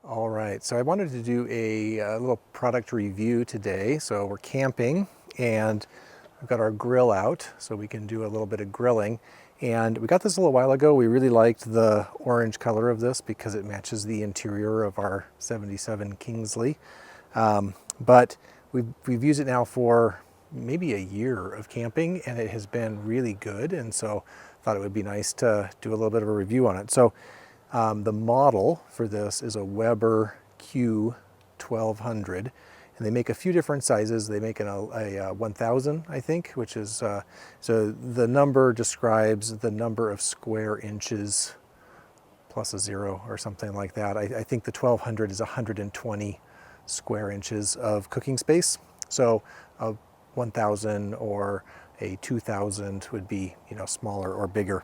All right, so I wanted to do a little product review today. So we're camping and we've got our grill out so we can do a little bit of grilling. And we got this a little while ago. We really liked the orange color of this because it matches the interior of our 77 Kingsley. But we've used it now for maybe a year of camping and it has been really good. And so I thought it would be nice to do a little bit of a review on it. So the model for this is a Weber Q1200, and they make a few different sizes. They make a 1000, I think, which is, so the number describes the number of square inches plus a zero or something like that. I think the 1200 is 120 square inches of cooking space. So a 1000 or a 2000 would be, smaller or bigger.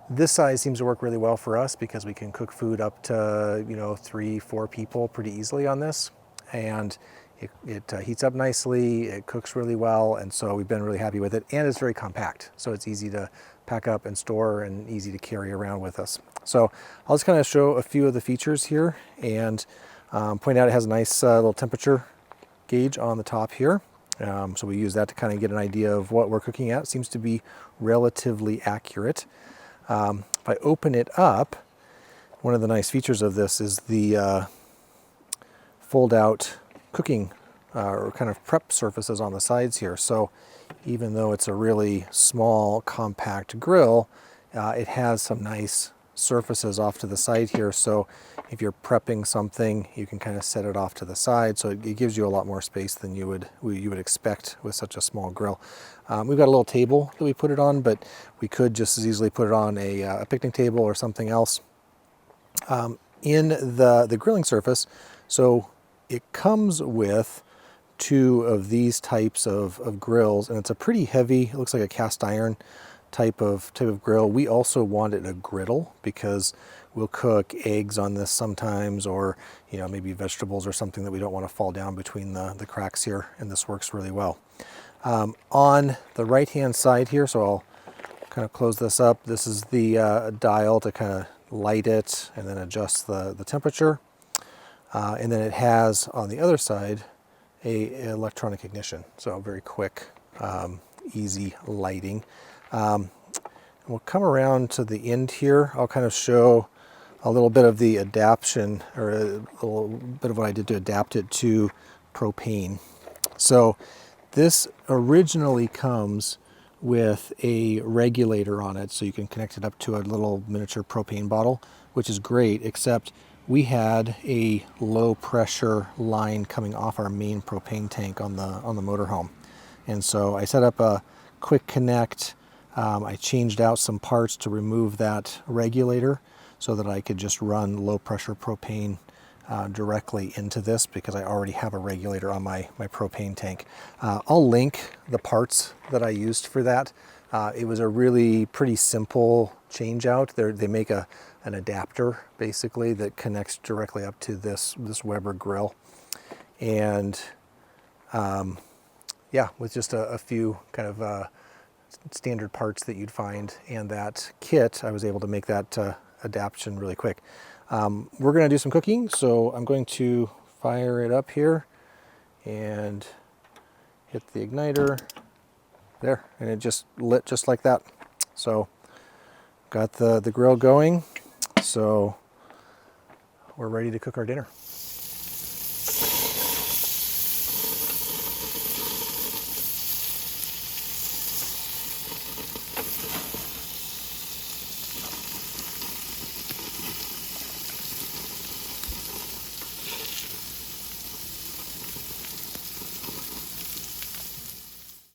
This size seems to work really well for us because we can cook food up to 3-4 people pretty easily on this, and it heats up nicely, it cooks really well, and so we've been really happy with it. And it's very compact, so it's easy to pack up and store and easy to carry around with us. So I'll just kind of show a few of the features here and point out it has a nice little temperature gauge on the top here. So we use that to kind of get an idea of what we're cooking at. It seems to be relatively accurate. If I open it up, one of the nice features of this is the fold-out cooking or kind of prep surfaces on the sides here. So even though it's a really small, compact grill, it has some nice surfaces off to the side here. So if you're prepping something, you can kind of set it off to the side. So it gives you a lot more space than you would expect with such a small grill. We've got a little table that we put it on, but we could just as easily put it on a picnic table or something else. In the grilling surface, so it comes with two of these types of grills, and it's a pretty heavy, it looks like a cast iron type of grill. We also wanted a griddle because we'll cook eggs on this sometimes, or maybe vegetables or something that we don't want to fall down between the cracks here, and this works really well. On the right hand side here, so I'll kind of close this up, this is the dial to kind of light it and then adjust the temperature, and then it has on the other side a electronic ignition, so very quick, easy lighting. We'll come around to the end here. I'll kind of show a little bit of the adaptation, or a little bit of what I did to adapt it to propane. So this originally comes with a regulator on it, so you can connect it up to a little miniature propane bottle, which is great, except we had a low pressure line coming off our main propane tank on the motorhome. And so I set up a quick connect. I changed out some parts to remove that regulator so that I could just run low pressure propane directly into this, because I already have a regulator on my propane tank. I'll link the parts that I used for that. It was a really pretty simple change out. They make an adapter basically that connects directly up to this Weber grill. And yeah, with just a few kind of standard parts that you'd find and that kit, I was able to make that adaptation really quick. We're going to do some cooking, so I'm going to fire it up here and hit the igniter there, and it just lit just like that. So got the grill going, so we're ready to cook our dinner.